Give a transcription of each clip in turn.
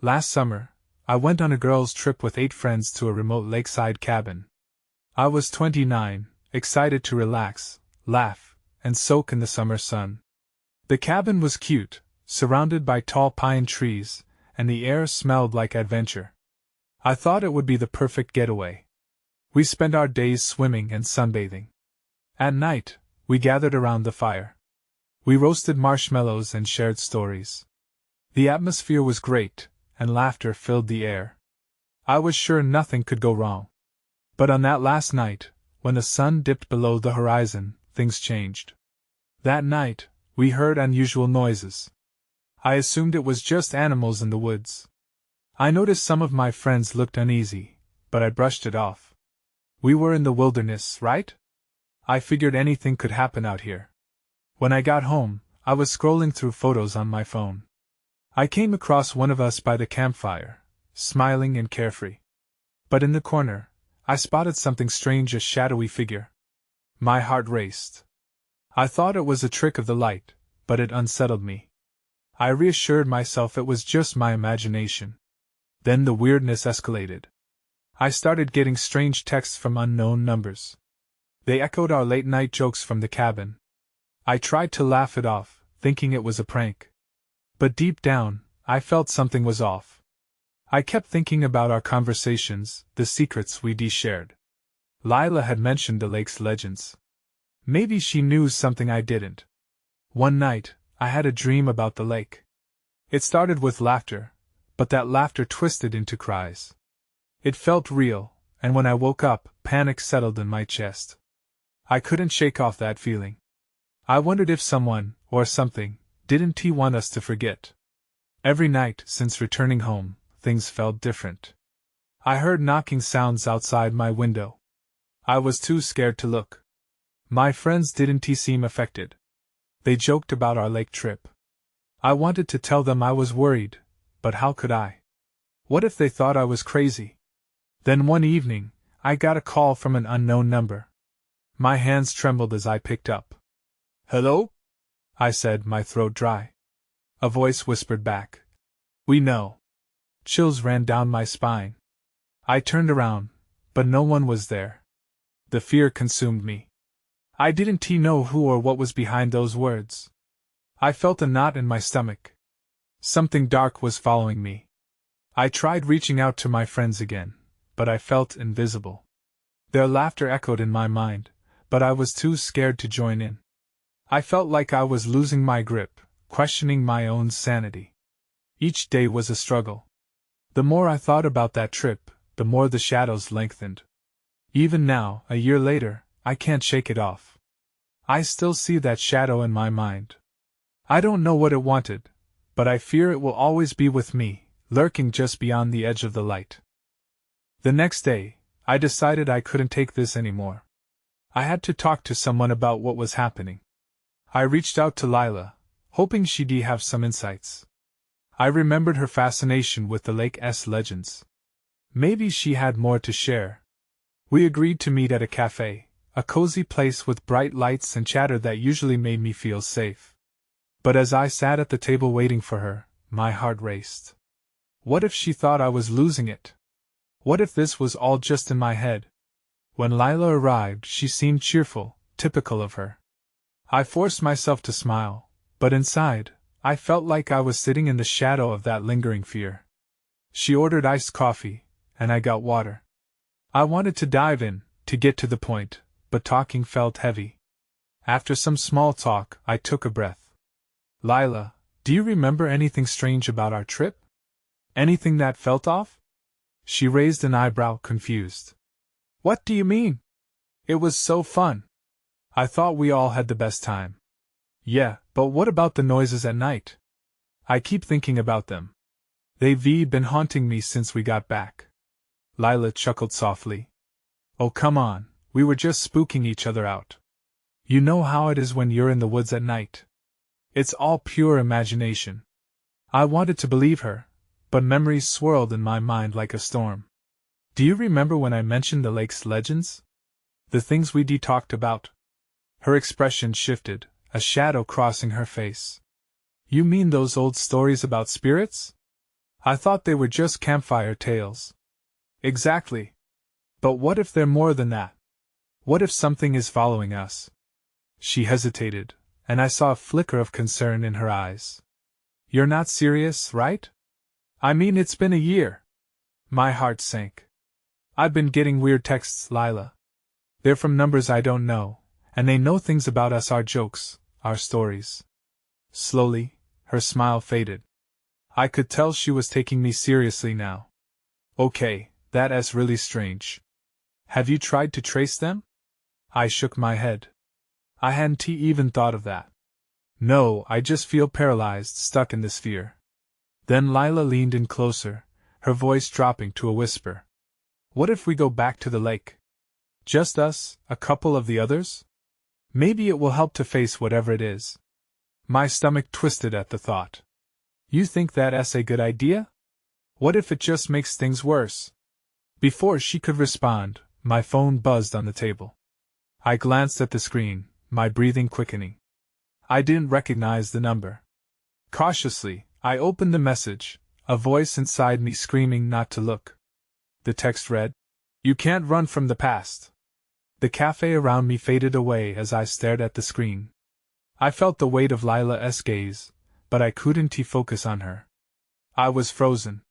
Last summer, I went on a girls' trip with 8 friends to a remote lakeside cabin. I was 29, excited to relax, laugh, and soak in the summer sun. The cabin was cute, surrounded by tall pine trees, and the air smelled like adventure. I thought it would be the perfect getaway. We spent our days swimming and sunbathing. At night, we gathered around the fire. We roasted marshmallows and shared stories. The atmosphere was great, and laughter filled the air. I was sure nothing could go wrong. But on that last night, when the sun dipped below the horizon, things changed. That night, we heard unusual noises. I assumed it was just animals in the woods. I noticed some of my friends looked uneasy, but I brushed it off. We were in the wilderness, right? I figured anything could happen out here. When I got home, I was scrolling through photos on my phone. I came across one of us by the campfire, smiling and carefree. But in the corner, I spotted something strange, a shadowy figure. My heart raced. I thought it was a trick of the light, but it unsettled me. I reassured myself it was just my imagination. Then the weirdness escalated. I started getting strange texts from unknown numbers. They echoed our late-night jokes from the cabin. I tried to laugh it off, thinking it was a prank. But deep down, I felt something was off. I kept thinking about our conversations, the secrets we'd shared. Lila had mentioned the lake's legends. Maybe she knew something I didn't. One night, I had a dream about the lake. It started with laughter, but that laughter twisted into cries. It felt real, and when I woke up, panic settled in my chest. I couldn't shake off that feeling. I wondered if someone, or something, didn't want us to forget. Every night, since returning home, things felt different. I heard knocking sounds outside my window. I was too scared to look. My friends didn't seem affected. They joked about our lake trip. I wanted to tell them I was worried, but how could I? What if they thought I was crazy? Then one evening, I got a call from an unknown number. My hands trembled as I picked up. "Hello?" I said, my throat dry. A voice whispered back, "We know." Chills ran down my spine. I turned around, but no one was there. The fear consumed me. I didn't know who or what was behind those words. I felt a knot in my stomach. Something dark was following me. I tried reaching out to my friends again, but I felt invisible. Their laughter echoed in my mind, but I was too scared to join in. I felt like I was losing my grip, questioning my own sanity. Each day was a struggle. The more I thought about that trip, the more the shadows lengthened. Even now, a year later, I can't shake it off. I still see that shadow in my mind. I don't know what it wanted, but I fear it will always be with me, lurking just beyond the edge of the light. The next day, I decided I couldn't take this anymore. I had to talk to someone about what was happening. I reached out to Lila, hoping she'd have some insights. I remembered her fascination with the lake's legends. Maybe she had more to share. We agreed to meet at a cafe, a cozy place with bright lights and chatter that usually made me feel safe. But as I sat at the table waiting for her, my heart raced. What if she thought I was losing it? What if this was all just in my head? When Lila arrived, she seemed cheerful, typical of her. I forced myself to smile, but inside, I felt like I was sitting in the shadow of that lingering fear. She ordered iced coffee, and I got water. I wanted to dive in, to get to the point, but talking felt heavy. After some small talk, I took a breath. "Lila, do you remember anything strange about our trip? Anything that felt off?" She raised an eyebrow, confused. "What do you mean? It was so fun. I thought we all had the best time." "Yeah, but what about the noises at night? I keep thinking about them. They've been haunting me since we got back." Lila chuckled softly. "Oh, come on, we were just spooking each other out. You know how it is when you're in the woods at night. It's all pure imagination." I wanted to believe her, but memories swirled in my mind like a storm. "Do you remember when I mentioned the lake's legends? The things we talked about?" Her expression shifted, a shadow crossing her face. "You mean those old stories about spirits?" I thought they were just campfire tales. Exactly. But what if they're more than that? What if something is following us? She hesitated, and I saw a flicker of concern in her eyes. You're not serious, right? I mean, it's been a year. My heart sank. I've been getting weird texts, Lila. They're from numbers I don't know, and they know things about us, our jokes, our stories. Slowly, her smile faded. I could tell she was taking me seriously now. Okay, that's really strange. Have you tried to trace them? I shook my head. I hadn't even thought of that. No, I just feel paralyzed, stuck in this fear. Then Lila leaned in closer, her voice dropping to a whisper. What if we go back to the lake? Just us, a couple of the others? Maybe it will help to face whatever it is. My stomach twisted at the thought. You think that's a good idea? What if it just makes things worse? Before she could respond, my phone buzzed on the table. I glanced at the screen, my breathing quickening. I didn't recognize the number. Cautiously, I opened the message, a voice inside me screaming not to look. The text read, "You can't run from the past." The cafe around me faded away as I stared at the screen. I felt the weight of Lila's gaze, but I couldn't focus on her. I was frozen.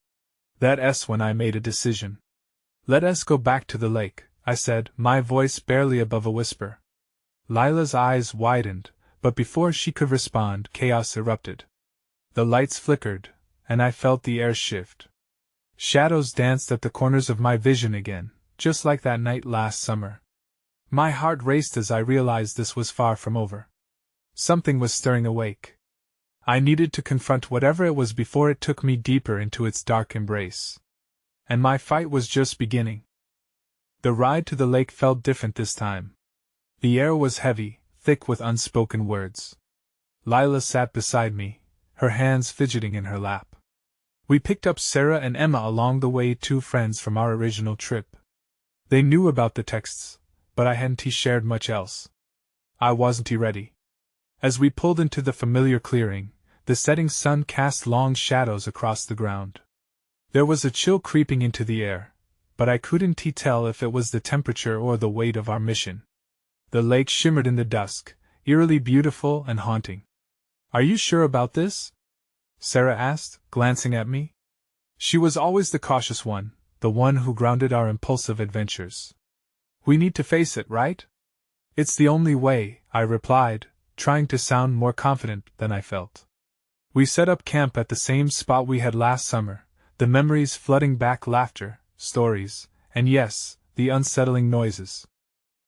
That's when I made a decision. Let us go back to the lake, I said, my voice barely above a whisper. Lila's eyes widened, but before she could respond, chaos erupted. The lights flickered, and I felt the air shift. Shadows danced at the corners of my vision again, just like that night last summer. My heart raced as I realized this was far from over. Something was stirring awake. I needed to confront whatever it was before it took me deeper into its dark embrace. And my fight was just beginning. The ride to the lake felt different this time. The air was heavy, thick with unspoken words. Lila sat beside me, her hands fidgeting in her lap. We picked up Sarah and Emma along the way, 2 friends from our original trip. They knew about the texts, but I hadn't shared much else. I wasn't ready. As we pulled into the familiar clearing, the setting sun cast long shadows across the ground. There was a chill creeping into the air, but I couldn't tell if it was the temperature or the weight of our mission. The lake shimmered in the dusk, eerily beautiful and haunting. Are you sure about this? Sarah asked, glancing at me. She was always the cautious one, the one who grounded our impulsive adventures. We need to face it, right? It's the only way, I replied, trying to sound more confident than I felt. We set up camp at the same spot we had last summer, the memories flooding back, laughter, stories, and yes, the unsettling noises.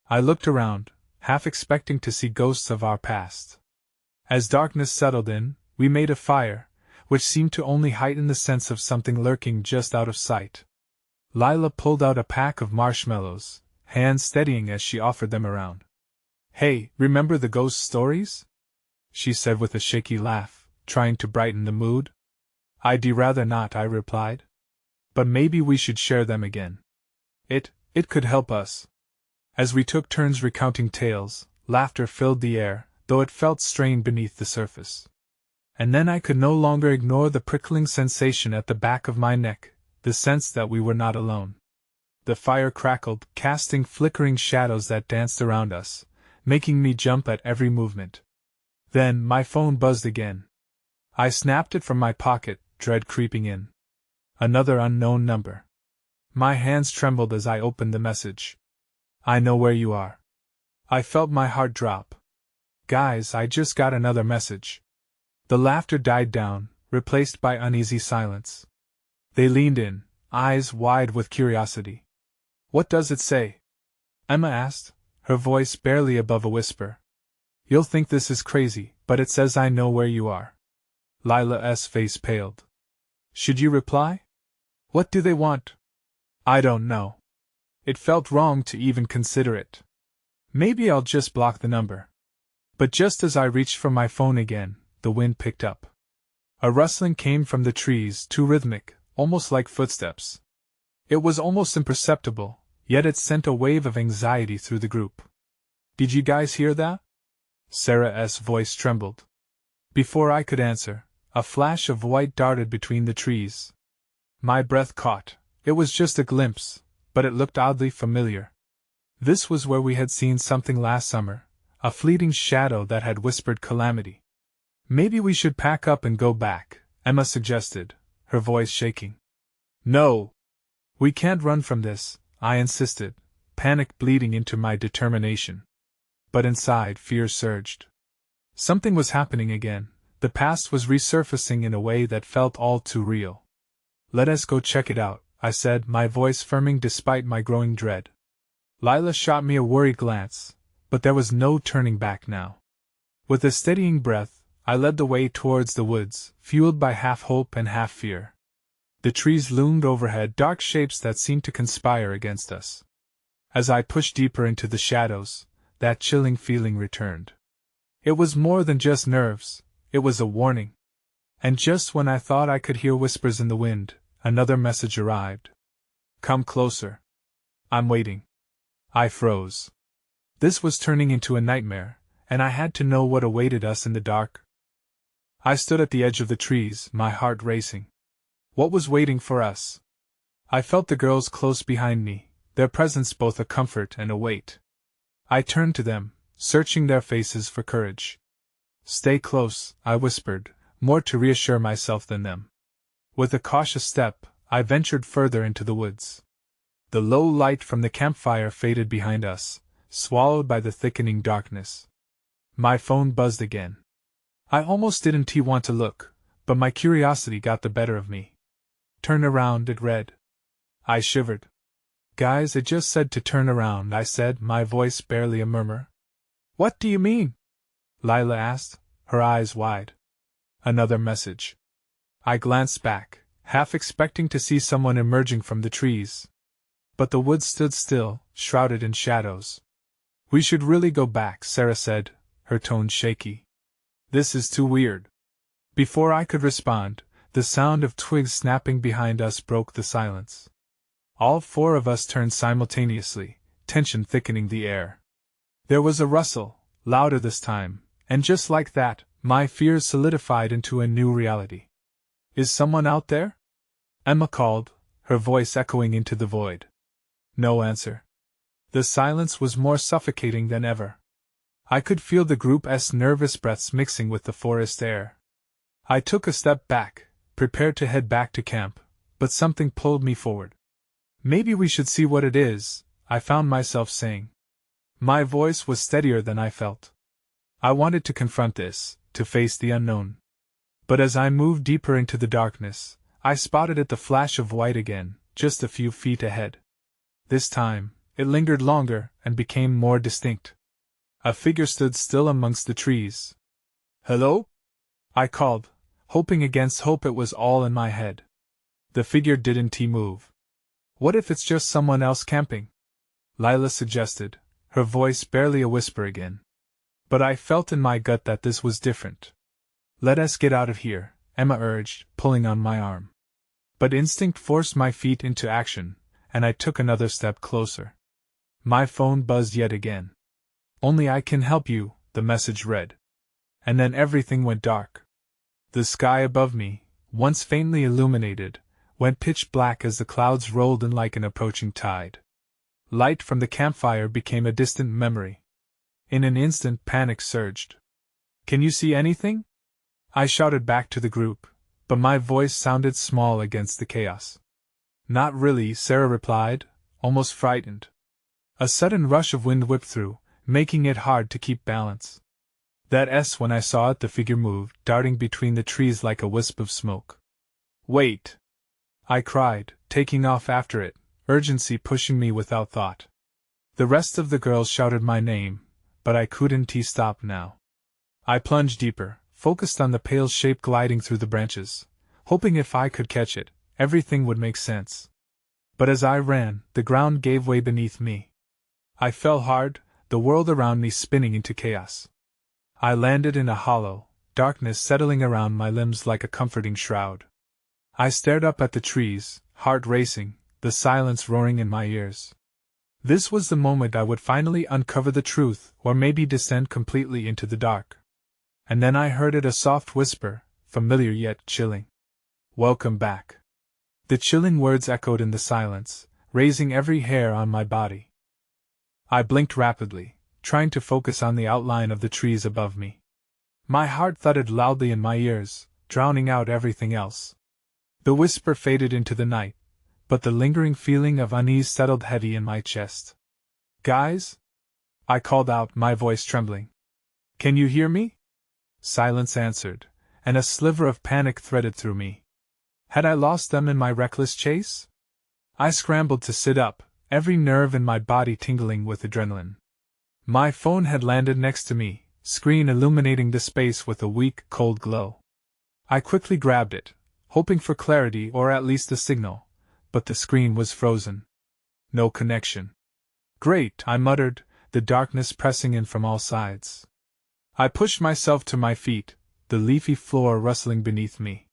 I looked around, half expecting to see ghosts of our past. As darkness settled in, we made a fire, which seemed to only heighten the sense of something lurking just out of sight. Lila pulled out a pack of marshmallows, hands steadying as she offered them around. Hey, remember the ghost stories? She said with a shaky laugh, trying to brighten the mood. I'd rather not, I replied. But maybe we should share them again. It could help us. As we took turns recounting tales, laughter filled the air, though it felt strained beneath the surface. And then I could no longer ignore the prickling sensation at the back of my neck, the sense that we were not alone. The fire crackled, casting flickering shadows that danced around us, making me jump at every movement. Then my phone buzzed again. I snapped it from my pocket, dread creeping in. Another unknown number. My hands trembled as I opened the message. I know where you are. I felt my heart drop. Guys, I just got another message. The laughter died down, replaced by uneasy silence. They leaned in, eyes wide with curiosity. What does it say? Emma asked, her voice barely above a whisper. You'll think this is crazy, but it says I know where you are. Lila's face paled. Should you reply? What do they want? I don't know. It felt wrong to even consider it. Maybe I'll just block the number. But just as I reached for my phone again, the wind picked up. A rustling came from the trees, too rhythmic, almost like footsteps. It was almost imperceptible, yet it sent a wave of anxiety through the group. Did you guys hear that? Sarah's voice trembled. Before I could answer, a flash of white darted between the trees. My breath caught. It was just a glimpse, but it looked oddly familiar. This was where we had seen something last summer, a fleeting shadow that had whispered calamity. Maybe we should pack up and go back, Emma suggested, her voice shaking. No! We can't run from this, I insisted, panic bleeding into my determination. But inside, fear surged. Something was happening again. The past was resurfacing in a way that felt all too real. Let us go check it out, I said, my voice firming despite my growing dread. Lila shot me a worried glance, but there was no turning back now. With a steadying breath, I led the way towards the woods, fueled by half hope and half fear. The trees loomed overhead, dark shapes that seemed to conspire against us. As I pushed deeper into the shadows, that chilling feeling returned. It was more than just nerves, it was a warning. And just when I thought I could hear whispers in the wind, another message arrived. Come closer. I'm waiting. I froze. This was turning into a nightmare, and I had to know what awaited us in the dark. I stood at the edge of the trees, my heart racing. What was waiting for us? I felt the girls close behind me, their presence both a comfort and a weight. I turned to them, searching their faces for courage. Stay close, I whispered, more to reassure myself than them. With a cautious step, I ventured further into the woods. The low light from the campfire faded behind us, swallowed by the thickening darkness. My phone buzzed again. I almost didn't want to look, but my curiosity got the better of me. Turn around, it read. I shivered. Guys, it just said to turn around, I said, my voice barely a murmur. What do you mean? Lila asked, her eyes wide. Another message. I glanced back, half expecting to see someone emerging from the trees. But the woods stood still, shrouded in shadows. We should really go back, Sarah said, her tone shaky. This is too weird. Before I could respond, the sound of twigs snapping behind us broke the silence. All four of us turned simultaneously, tension thickening the air. There was a rustle, louder this time, and just like that, my fears solidified into a new reality. Is someone out there? Emma called, her voice echoing into the void. No answer. The silence was more suffocating than ever. I could feel the group's nervous breaths mixing with the forest air. I took a step back, prepared to head back to camp, but something pulled me forward. Maybe we should see what it is, I found myself saying. My voice was steadier than I felt. I wanted to confront this, to face the unknown. But as I moved deeper into the darkness, I spotted the flash of white again, just a few feet ahead. This time, it lingered longer and became more distinct. A figure stood still amongst the trees. Hello? I called, hoping against hope it was all in my head. The figure didn't move. What if it's just someone else camping? Lila suggested, her voice barely a whisper again. But I felt in my gut that this was different. Let us get out of here, Emma urged, pulling on my arm. But instinct forced my feet into action, and I took another step closer. My phone buzzed yet again. Only I can help you, the message read. And then everything went dark. The sky above me, once faintly illuminated, went pitch black as the clouds rolled in like an approaching tide. Light from the campfire became a distant memory. In an instant, panic surged. Can you see anything? I shouted back to the group, but my voice sounded small against the chaos. Not really, Sarah replied, almost frightened. A sudden rush of wind whipped through, making it hard to keep balance. When I saw it, the figure moved, darting between the trees like a wisp of smoke. Wait! I cried, taking off after it, urgency pushing me without thought. The rest of the girls shouted my name, but I couldn't stop now. I plunged deeper, focused on the pale shape gliding through the branches, hoping if I could catch it, everything would make sense. But as I ran, the ground gave way beneath me. I fell hard, the world around me spinning into chaos. I landed in a hollow, darkness settling around my limbs like a comforting shroud. I stared up at the trees, heart racing, the silence roaring in my ears. This was the moment I would finally uncover the truth, or maybe descend completely into the dark. And then I heard a soft whisper, familiar yet chilling. Welcome back. The chilling words echoed in the silence, raising every hair on my body. I blinked rapidly, trying to focus on the outline of the trees above me. My heart thudded loudly in my ears, drowning out everything else. The whisper faded into the night, but the lingering feeling of unease settled heavy in my chest. "Guys?" I called out, my voice trembling. "Can you hear me?" Silence answered, and a sliver of panic threaded through me. Had I lost them in my reckless chase? I scrambled to sit up, every nerve in my body tingling with adrenaline. My phone had landed next to me, screen illuminating the space with a weak, cold glow. I quickly grabbed it, hoping for clarity or at least a signal, but the screen was frozen. No connection. "Great," I muttered, the darkness pressing in from all sides. I pushed myself to my feet, the leafy floor rustling beneath me.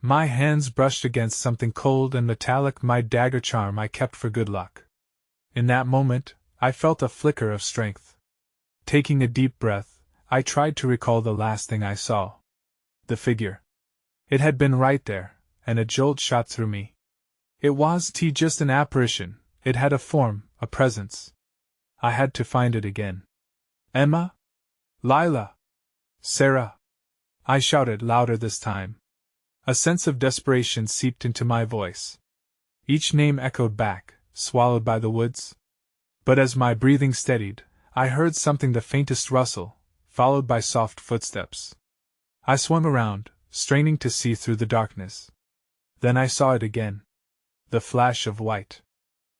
My hands brushed against something cold and metallic, my dagger charm I kept for good luck. In that moment, I felt a flicker of strength. Taking a deep breath, I tried to recall the last thing I saw. The figure. It had been right there, and a jolt shot through me. It wasn't just an apparition, it had a form, a presence. I had to find it again. "Emma? Lila? Sarah?" I shouted louder this time. A sense of desperation seeped into my voice. Each name echoed back, swallowed by the woods. But as my breathing steadied, I heard something, the faintest rustle, followed by soft footsteps. I swung around, straining to see through the darkness. Then I saw it again. The flash of white.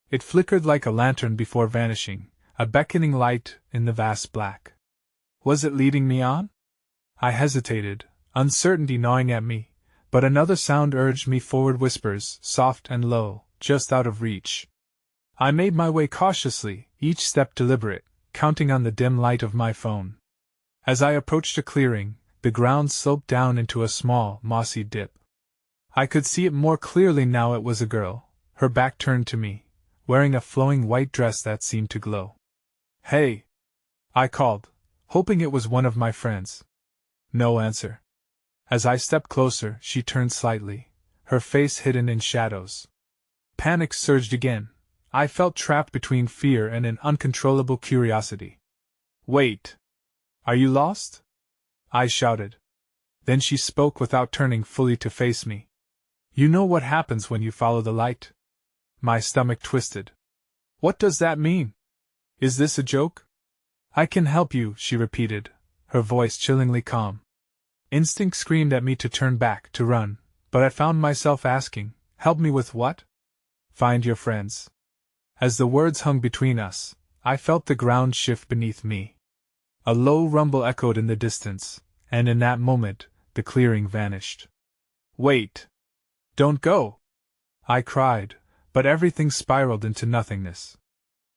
It flickered like a lantern before vanishing, a beckoning light in the vast black. Was it leading me on? I hesitated, uncertainty gnawing at me, but another sound urged me forward, whispers, soft and low, just out of reach. I made my way cautiously, each step deliberate, counting on the dim light of my phone. As I approached a clearing, the ground sloped down into a small, mossy dip. I could see it more clearly now. It was a girl, her back turned to me, wearing a flowing white dress that seemed to glow. "Hey!" I called, hoping it was one of my friends. No answer. As I stepped closer, she turned slightly, her face hidden in shadows. Panic surged again. I felt trapped between fear and an uncontrollable curiosity. "Wait! Are you lost?" I shouted. Then she spoke without turning fully to face me. "You know what happens when you follow the light?" My stomach twisted. "What does that mean? Is this a joke?" "I can help you," she repeated, her voice chillingly calm. Instinct screamed at me to turn back, to run, but I found myself asking, "Help me with what?" "Find your friends." As the words hung between us, I felt the ground shift beneath me. A low rumble echoed in the distance, and in that moment, the clearing vanished. "Wait! Don't go!" I cried, but everything spiraled into nothingness.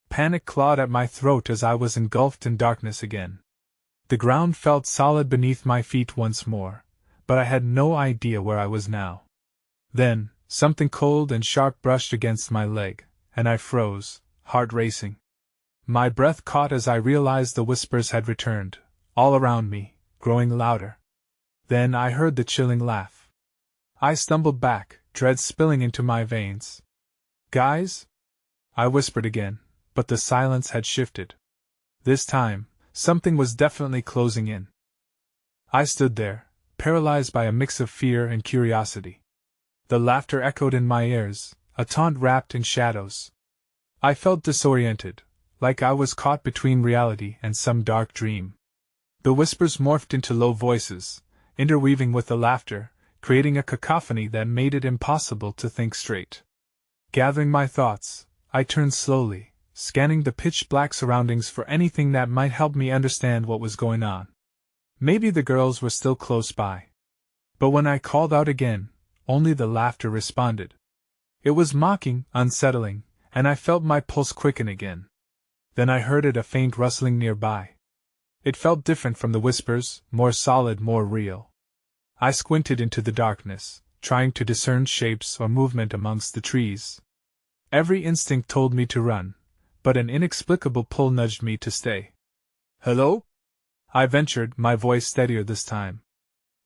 Panic clawed at my throat as I was engulfed in darkness again. The ground felt solid beneath my feet once more, but I had no idea where I was now. Then, something cold and sharp brushed against my leg, and I froze, heart racing. My breath caught as I realized the whispers had returned, all around me, growing louder. Then I heard the chilling laugh. I stumbled back, dread spilling into my veins. "Guys?" I whispered again, but the silence had shifted. This time, something was definitely closing in. I stood there, paralyzed by a mix of fear and curiosity. The laughter echoed in my ears, a taunt wrapped in shadows. I felt disoriented, like I was caught between reality and some dark dream. The whispers morphed into low voices, interweaving with the laughter, creating a cacophony that made it impossible to think straight. Gathering my thoughts, I turned slowly, scanning the pitch-black surroundings for anything that might help me understand what was going on. Maybe the girls were still close by. But when I called out again, only the laughter responded. It was mocking, unsettling, and I felt my pulse quicken again. Then I heard a faint rustling nearby. It felt different from the whispers, more solid, more real. I squinted into the darkness, trying to discern shapes or movement amongst the trees. Every instinct told me to run, but an inexplicable pull nudged me to stay. "Hello?" I ventured, my voice steadier this time.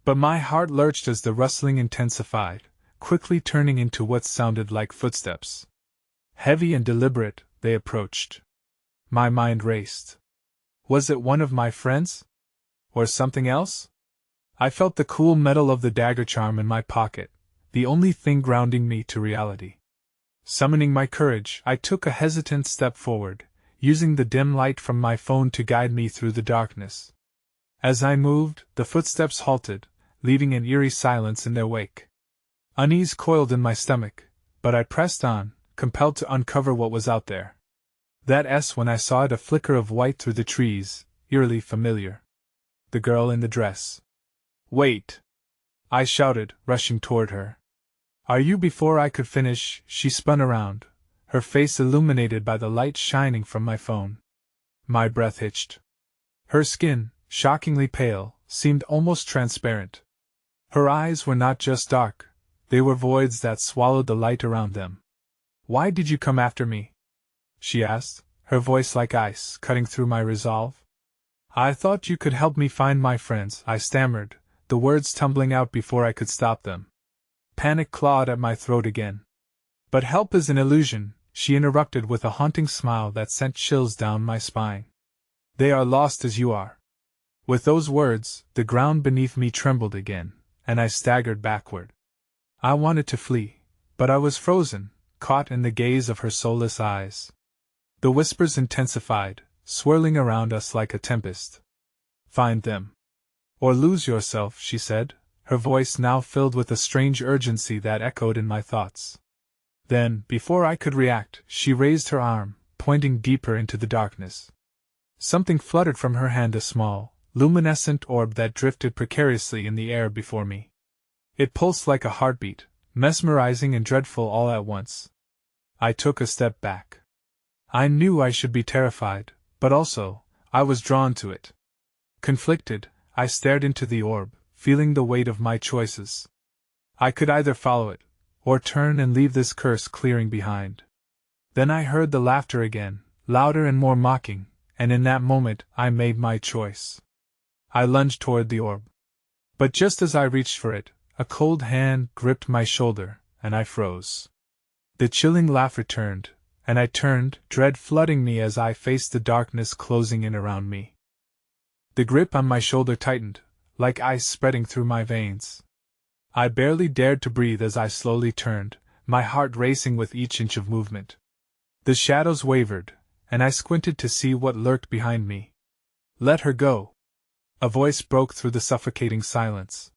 But my heart lurched as the rustling intensified, quickly turning into what sounded like footsteps. Heavy and deliberate, they approached. My mind raced. Was it one of my friends? Or something else? I felt the cool metal of the dagger charm in my pocket, the only thing grounding me to reality. Summoning my courage, I took a hesitant step forward, using the dim light from my phone to guide me through the darkness. As I moved, the footsteps halted, leaving an eerie silence in their wake. Unease coiled in my stomach, but I pressed on, compelled to uncover what was out there. That's when I saw it, a flicker of white through the trees, eerily familiar. The girl in the dress. Wait! I shouted, rushing toward her. Are you? Before I could finish, she spun around, her face illuminated by the light shining from my phone. My breath hitched. Her skin, shockingly pale, seemed almost transparent. Her eyes were not just dark, they were voids that swallowed the light around them. Why did you come after me? She asked, her voice like ice, cutting through my resolve. I thought you could help me find my friends, I stammered, the words tumbling out before I could stop them. Panic clawed at my throat again. But help is an illusion, she interrupted with a haunting smile that sent chills down my spine. They are lost as you are. With those words, the ground beneath me trembled again, and I staggered backward. I wanted to flee, but I was frozen, caught in the gaze of her soulless eyes. The whispers intensified, swirling around us like a tempest. Find them. Or lose yourself, she said, her voice now filled with a strange urgency that echoed in my thoughts. Then, before I could react, she raised her arm, pointing deeper into the darkness. Something fluttered from her hand, a small, luminescent orb that drifted precariously in the air before me. It pulsed like a heartbeat, mesmerizing and dreadful all at once. I took a step back. I knew I should be terrified, but also, I was drawn to it. Conflicted, I stared into the orb, feeling the weight of my choices. I could either follow it, or turn and leave this curse clearing behind. Then I heard the laughter again, louder and more mocking, and in that moment I made my choice. I lunged toward the orb. But just as I reached for it, a cold hand gripped my shoulder, and I froze. The chilling laugh returned, and I turned, dread flooding me as I faced the darkness closing in around me. The grip on my shoulder tightened, like ice spreading through my veins. I barely dared to breathe as I slowly turned, my heart racing with each inch of movement. The shadows wavered, and I squinted to see what lurked behind me. Let her go. A voice broke through the suffocating silence.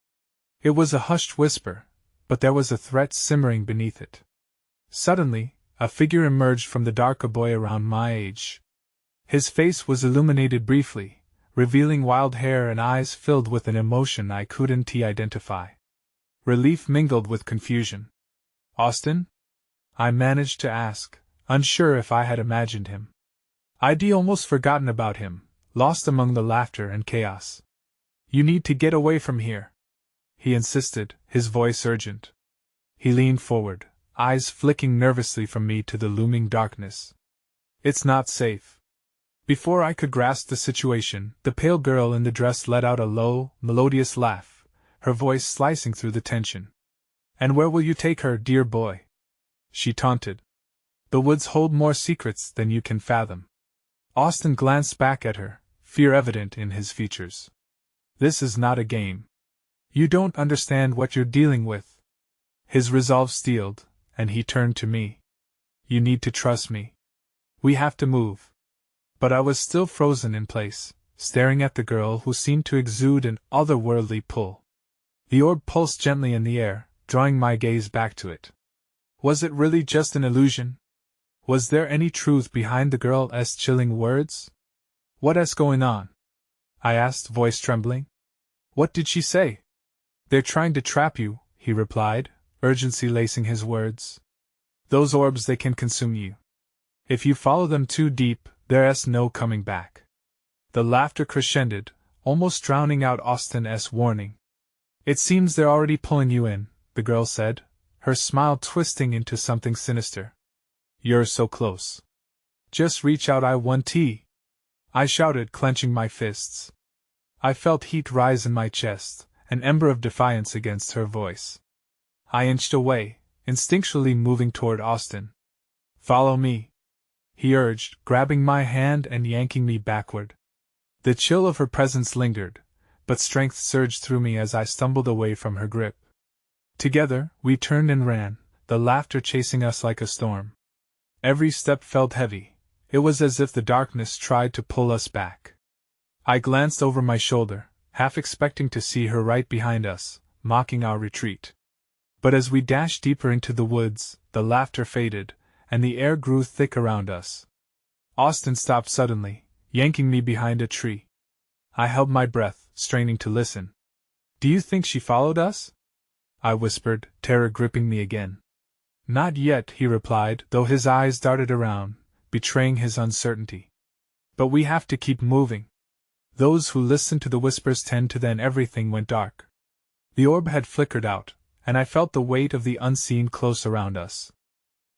It was a hushed whisper, but there was a threat simmering beneath it. Suddenly, a figure emerged from the dark, a boy around my age. His face was illuminated briefly, revealing wild hair and eyes filled with an emotion I couldn't identify. Relief mingled with confusion. Austin? I managed to ask, unsure if I had imagined him. I'd almost forgotten about him, lost among the laughter and chaos. You need to get away from here, he insisted, his voice urgent. He leaned forward, eyes flicking nervously from me to the looming darkness. It's not safe. Before I could grasp the situation, the pale girl in the dress let out a low, melodious laugh, her voice slicing through the tension. And where will you take her, dear boy? She taunted. The woods hold more secrets than you can fathom. Austin glanced back at her, fear evident in his features. This is not a game. You don't understand what you're dealing with. His resolve steeled, and he turned to me. You need to trust me. We have to move. But I was still frozen in place, staring at the girl who seemed to exude an otherworldly pull. The orb pulsed gently in the air, drawing my gaze back to it. Was it really just an illusion? Was there any truth behind the girl's chilling words? What's going on? I asked, voice trembling. What did she say? They're trying to trap you, he replied, urgency lacing his words. Those orbs, they can consume you. If you follow them too deep, there's no coming back. The laughter crescended, almost drowning out Austin's warning. It seems they're already pulling you in, the girl said, her smile twisting into something sinister. You're so close. Just reach out, I shouted, clenching my fists. I felt heat rise in my chest, an ember of defiance against her voice. I inched away, instinctually moving toward Austin. "Follow me," he urged, grabbing my hand and yanking me backward. The chill of her presence lingered, but strength surged through me as I stumbled away from her grip. Together, we turned and ran, the laughter chasing us like a storm. Every step felt heavy. It was as if the darkness tried to pull us back. I glanced over my shoulder, half expecting to see her right behind us, mocking our retreat. But as we dashed deeper into the woods, the laughter faded, and the air grew thick around us. Austin stopped suddenly, yanking me behind a tree. I held my breath, straining to listen. "Do you think she followed us?" I whispered, terror gripping me again. "Not yet," he replied, though his eyes darted around, betraying his uncertainty. "But we have to keep moving. Those who listen to the whispers tend to, then everything went dark." The orb had flickered out, and I felt the weight of the unseen close around us.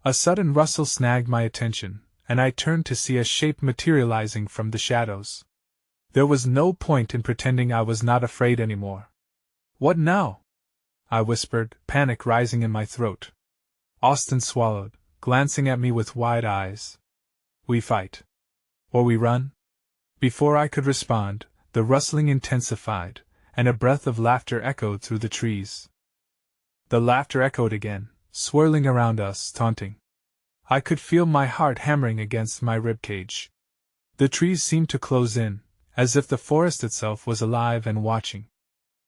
A sudden rustle snagged my attention, and I turned to see a shape materializing from the shadows. There was no point in pretending I was not afraid anymore. "What now?" I whispered, panic rising in my throat. Austin swallowed, glancing at me with wide eyes. "We fight. Or we run?" Before I could respond, the rustling intensified, and a breath of laughter echoed through the trees. The laughter echoed again, swirling around us, taunting. I could feel my heart hammering against my ribcage. The trees seemed to close in, as if the forest itself was alive and watching.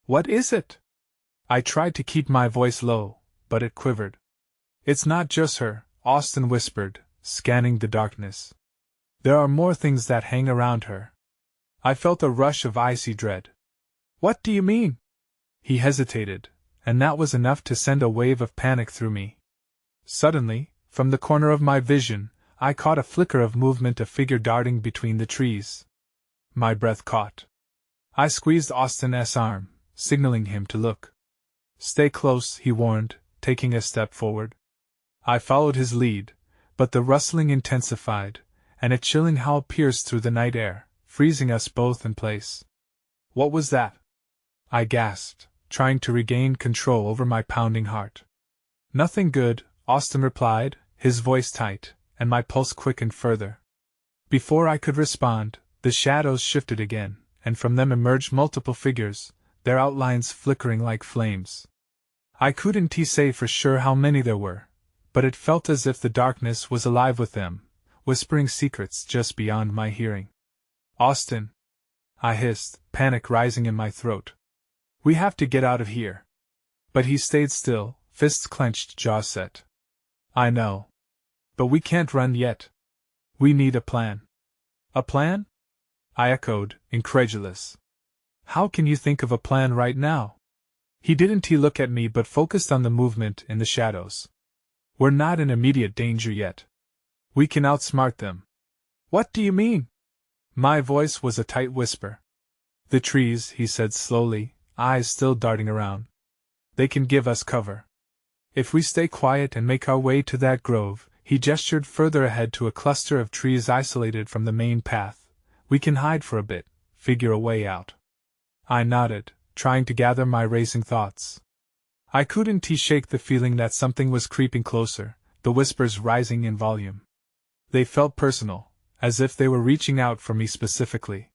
"What is it?" I tried to keep my voice low, but it quivered. "It's not just her," Austin whispered, scanning the darkness. "There are more things that hang around her." I felt a rush of icy dread. "What do you mean?" He hesitated, and that was enough to send a wave of panic through me. Suddenly, from the corner of my vision, I caught a flicker of movement, a figure darting between the trees. My breath caught. I squeezed Austin's arm, signaling him to look. "Stay close," he warned, taking a step forward. I followed his lead, but the rustling intensified, and a chilling howl pierced through the night air, freezing us both in place. "What was that?" I gasped, trying to regain control over my pounding heart. "Nothing good," Austin replied, his voice tight, and my pulse quickened further. Before I could respond, the shadows shifted again, and from them emerged multiple figures, their outlines flickering like flames. I couldn't say for sure how many there were, but it felt as if the darkness was alive with them, whispering secrets just beyond my hearing. "Austin," I hissed, panic rising in my throat. "We have to get out of here." But he stayed still, fists clenched, jaws set. "I know. But we can't run yet. We need a plan." "A plan?" I echoed, incredulous. "How can you think of a plan right now?" He didn't look at me but focused on the movement in the shadows. "We're not in immediate danger yet. We can outsmart them." "What do you mean?" My voice was a tight whisper. "The trees," he said slowly, eyes still darting around. "They can give us cover. If we stay quiet and make our way to that grove," he gestured further ahead to a cluster of trees isolated from the main path, "we can hide for a bit, figure a way out." I nodded, trying to gather my racing thoughts. I couldn't shake the feeling that something was creeping closer, the whispers rising in volume. They felt personal, as if they were reaching out for me specifically.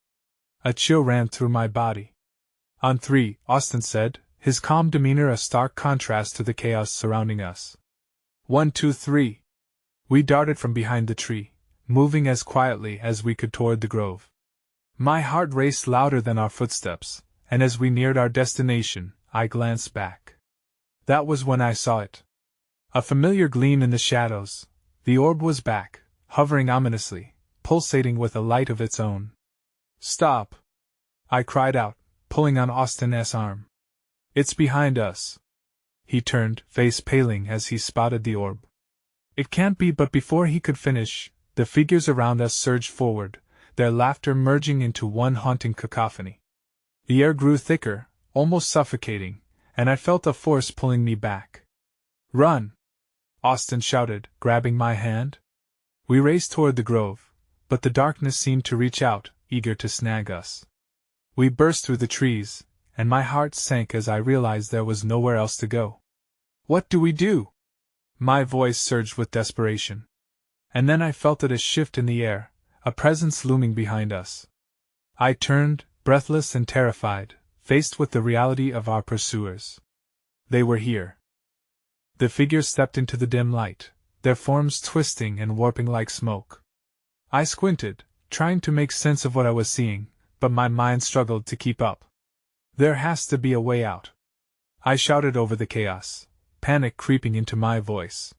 A chill ran through my body. "On three," Austin said, his calm demeanor a stark contrast to the chaos surrounding us. "1, 2, 3. We darted from behind the tree, moving as quietly as we could toward the grove. My heart raced louder than our footsteps, and as we neared our destination, I glanced back. That was when I saw it. A familiar gleam in the shadows. The orb was back, hovering ominously, pulsating with a light of its own. "Stop!" I cried out, pulling on Austin's arm. "It's behind us." He turned, face paling as he spotted the orb. "It can't be," but before he could finish, the figures around us surged forward, their laughter merging into one haunting cacophony. The air grew thicker, almost suffocating, and I felt a force pulling me back. "Run!" Austin shouted, grabbing my hand. We raced toward the grove, but the darkness seemed to reach out, eager to snag us. We burst through the trees, and my heart sank as I realized there was nowhere else to go. What do we do? My voice surged with desperation. And then I felt it a shift in the air, a presence looming behind us. I turned, breathless and terrified, faced with the reality of our pursuers. They were here. The figures stepped into the dim light, their forms twisting and warping like smoke. I squinted, trying to make sense of what I was seeing, but my mind struggled to keep up. There has to be a way out. I shouted over the chaos, panic creeping into my voice.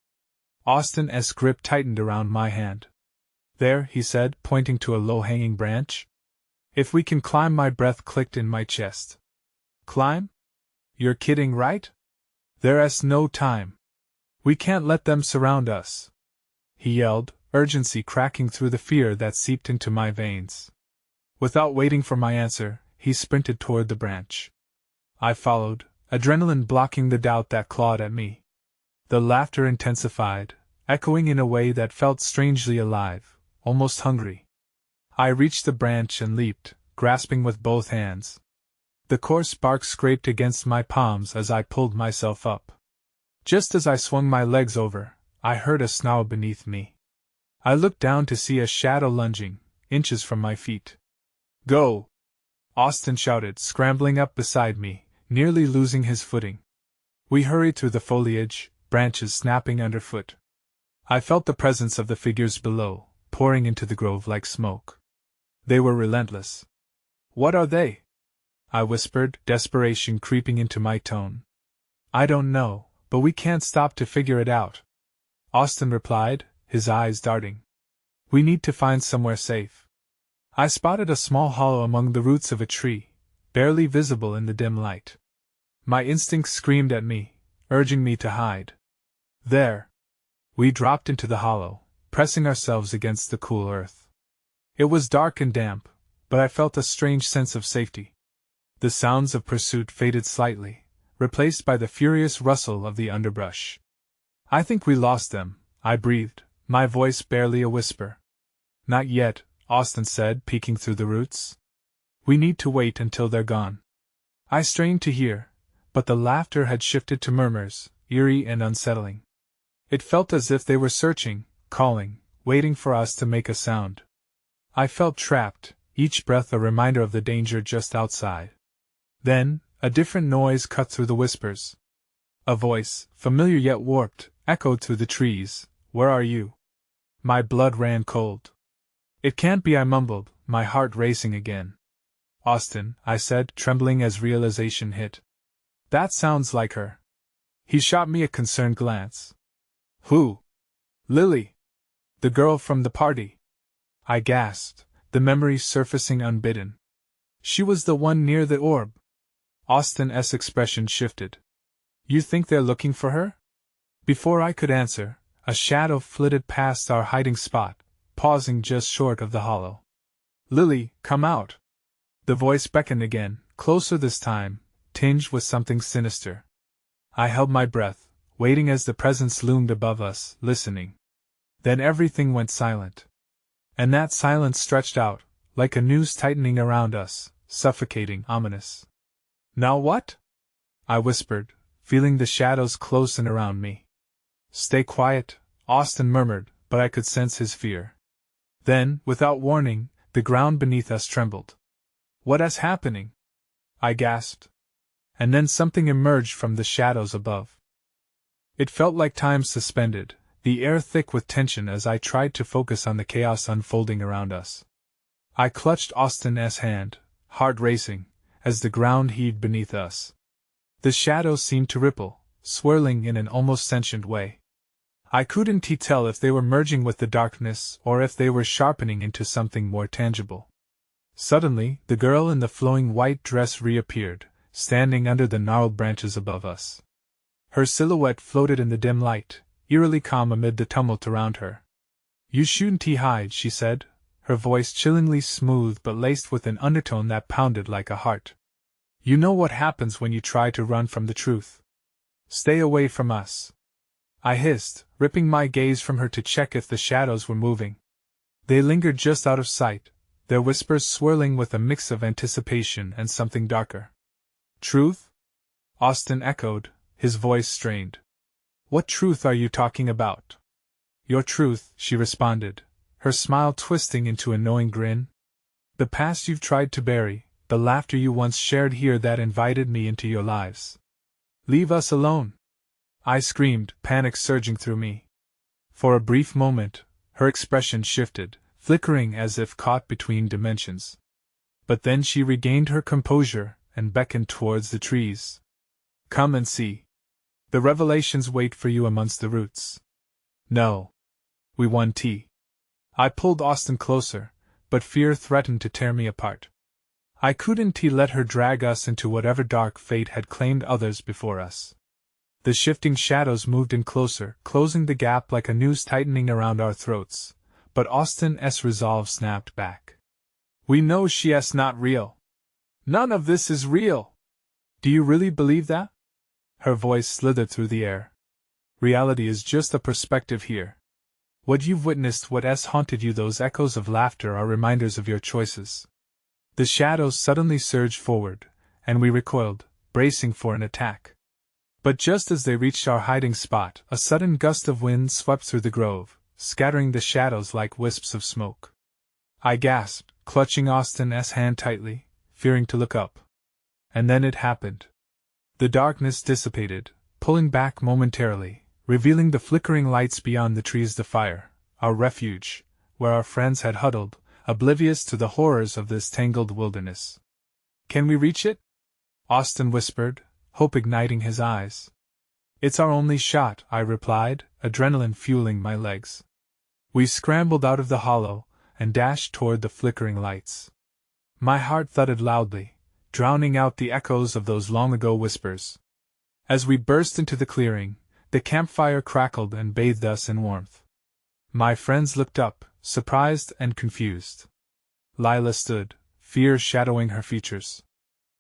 Austin's grip tightened around my hand. There, he said, pointing to a low-hanging branch. If we can climb, my breath clicked in my chest. Climb? You're kidding, right? There's no time. We can't let them surround us. He yelled, urgency cracking through the fear that seeped into my veins. Without waiting for my answer, he sprinted toward the branch. I followed, adrenaline blocking the doubt that clawed at me. The laughter intensified, echoing in a way that felt strangely alive, almost hungry. I reached the branch and leaped, grasping with both hands. The coarse bark scraped against my palms as I pulled myself up. Just as I swung my legs over, I heard a snarl beneath me. I looked down to see a shadow lunging, inches from my feet. Go! Austin shouted, scrambling up beside me, nearly losing his footing. We hurried through the foliage, branches snapping underfoot. I felt the presence of the figures below, pouring into the grove like smoke. They were relentless. What are they? I whispered, desperation creeping into my tone. I don't know, but we can't stop to figure it out. Austin replied, his eyes darting. We need to find somewhere safe. I spotted a small hollow among the roots of a tree, barely visible in the dim light. My instincts screamed at me, urging me to hide. There. We dropped into the hollow, pressing ourselves against the cool earth. It was dark and damp, but I felt a strange sense of safety. The sounds of pursuit faded slightly, replaced by the furious rustle of the underbrush. I think we lost them, I breathed, my voice barely a whisper. Not yet, Austin said, peeking through the roots. We need to wait until they're gone. I strained to hear, but the laughter had shifted to murmurs, eerie and unsettling. It felt as if they were searching, calling, waiting for us to make a sound. I felt trapped, each breath a reminder of the danger just outside. Then, a different noise cut through the whispers. A voice, familiar yet warped, echoed through the trees. Where are you? My blood ran cold. It can't be, I mumbled, my heart racing again. Austin, I said, trembling as realization hit. That sounds like her. He shot me a concerned glance. Who? Lily. The girl from the party. I gasped, the memory surfacing unbidden. She was the one near the orb. Austin's expression shifted. You think they're looking for her? Before I could answer, a shadow flitted past our hiding spot, pausing just short of the hollow. Lily, come out. The voice beckoned again, closer this time, tinged with something sinister. I held my breath, waiting as the presence loomed above us, listening. Then everything went silent. And that silence stretched out, like a noose tightening around us, suffocating, ominous. Now what? I whispered, feeling the shadows close in around me. Stay quiet, Austin murmured, but I could sense his fear. Then, without warning, the ground beneath us trembled. What is happening? I gasped. And then something emerged from the shadows above. It felt like time suspended, the air thick with tension as I tried to focus on the chaos unfolding around us. I clutched Austin's hand, heart racing, as the ground heaved beneath us. The shadows seemed to ripple, swirling in an almost sentient way. I couldn't tell if they were merging with the darkness or if they were sharpening into something more tangible. Suddenly, the girl in the flowing white dress reappeared, standing under the gnarled branches above us. Her silhouette floated in the dim light, eerily calm amid the tumult around her. You shouldn't hide, she said, her voice chillingly smooth but laced with an undertone that pounded like a heart. You know what happens when you try to run from the truth. Stay away from us. I hissed, ripping my gaze from her to check if the shadows were moving. They lingered just out of sight, their whispers swirling with a mix of anticipation and something darker. Truth? Austin echoed, his voice strained. What truth are you talking about? Your truth, she responded, her smile twisting into a knowing grin. The past you've tried to bury, the laughter you once shared here that invited me into your lives. Leave us alone! I screamed, panic surging through me. For a brief moment, her expression shifted, flickering as if caught between dimensions. But then she regained her composure and beckoned towards the trees. Come and see. The revelations wait for you amongst the roots. No. We want tea. I pulled Austin closer, but fear threatened to tear me apart. I couldn't let her drag us into whatever dark fate had claimed others before us. The shifting shadows moved in closer, closing the gap like a noose tightening around our throats, but Austin's resolve snapped back. We know she's not real. None of this is real. Do you really believe that? Her voice slithered through the air. Reality is just a perspective here. What you've witnessed, what's haunted you, those echoes of laughter are reminders of your choices. The shadows suddenly surged forward, and we recoiled, bracing for an attack. But just as they reached our hiding spot, a sudden gust of wind swept through the grove, scattering the shadows like wisps of smoke. I gasped, clutching Austin's hand tightly, fearing to look up. And then it happened. The darkness dissipated, pulling back momentarily, revealing the flickering lights beyond the trees, the fire, our refuge, where our friends had huddled, oblivious to the horrors of this tangled wilderness. Can we reach it? Austin whispered, hope igniting his eyes. It's our only shot, I replied, adrenaline fueling my legs. We scrambled out of the hollow and dashed toward the flickering lights. My heart thudded loudly, drowning out the echoes of those long-ago whispers. As we burst into the clearing, the campfire crackled and bathed us in warmth. My friends looked up, surprised and confused. Lila stood, fear shadowing her features.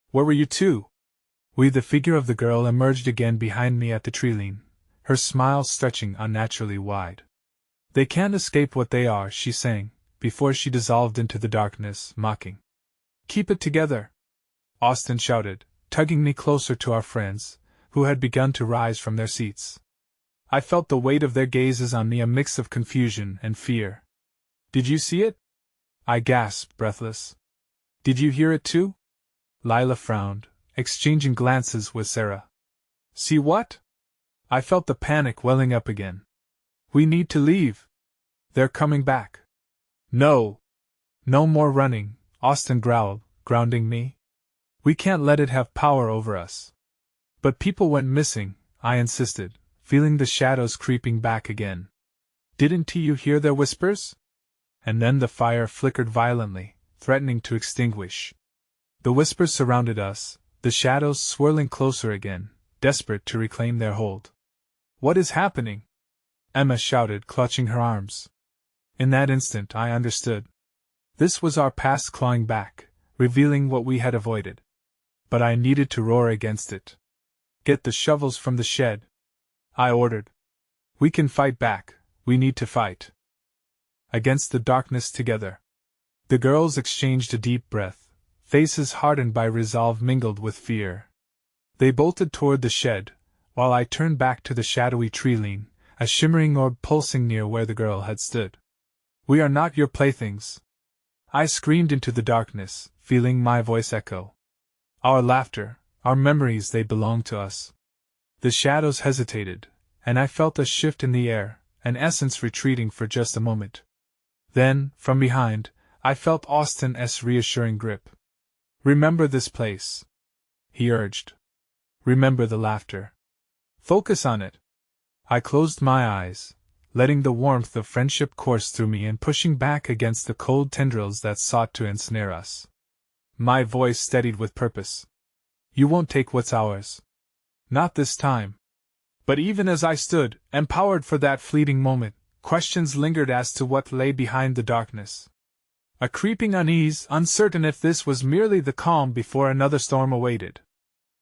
Where were you two? The figure of the girl emerged again behind me at the tree-line, her smile stretching unnaturally wide. They can't escape what they are, she sang, before she dissolved into the darkness, mocking. Keep it together! Austin shouted, tugging me closer to our friends, who had begun to rise from their seats. I felt the weight of their gazes on me, a mix of confusion and fear. Did you see it? I gasped, breathless. Did you hear it too? Lila frowned, exchanging glances with Sarah. See what? I felt the panic welling up again. We need to leave. They're coming back. No. No more running, Austin growled, grounding me. We can't let it have power over us. But people went missing, I insisted, feeling the shadows creeping back again. Didn't you hear their whispers? And then the fire flickered violently, threatening to extinguish. The whispers surrounded us, the shadows swirling closer again, desperate to reclaim their hold. What is happening? Emma shouted, clutching her arms. In that instant I understood. This was our past clawing back, revealing what we had avoided. But I needed to roar against it. Get the shovels from the shed, I ordered. We can fight back, we need to fight. Against the darkness together. The girls exchanged a deep breath, faces hardened by resolve mingled with fear. They bolted toward the shed, while I turned back to the shadowy tree-line, a shimmering orb pulsing near where the girl had stood. We are not your playthings. I screamed into the darkness, feeling my voice echo. Our laughter, our memories, they belong to us. The shadows hesitated, and I felt a shift in the air, an essence retreating for just a moment. Then, from behind, I felt Austin's reassuring grip. Remember this place, he urged. Remember the laughter. Focus on it. I closed my eyes, letting the warmth of friendship course through me and pushing back against the cold tendrils that sought to ensnare us. My voice steadied with purpose. You won't take what's ours. Not this time. But even as I stood, empowered for that fleeting moment, questions lingered as to what lay behind the darkness. A creeping unease, uncertain if this was merely the calm before another storm awaited.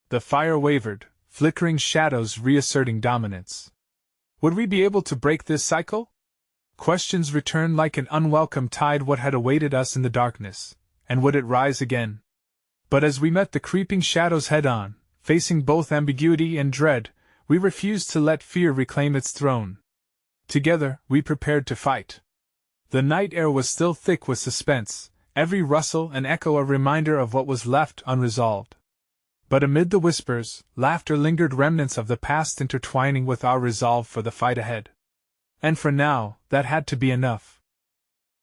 The fire wavered, flickering shadows reasserting dominance. Would we be able to break this cycle? Questions returned like an unwelcome tide. What had awaited us in the darkness, and would it rise again? But as we met the creeping shadows head-on, facing both ambiguity and dread, We refused to let fear reclaim its throne. Together, we prepared to fight. The night air was still thick with suspense, every rustle and echo a reminder of what was left unresolved. But amid the whispers, laughter lingered, remnants of the past intertwining with our resolve for the fight ahead. And for now, that had to be enough.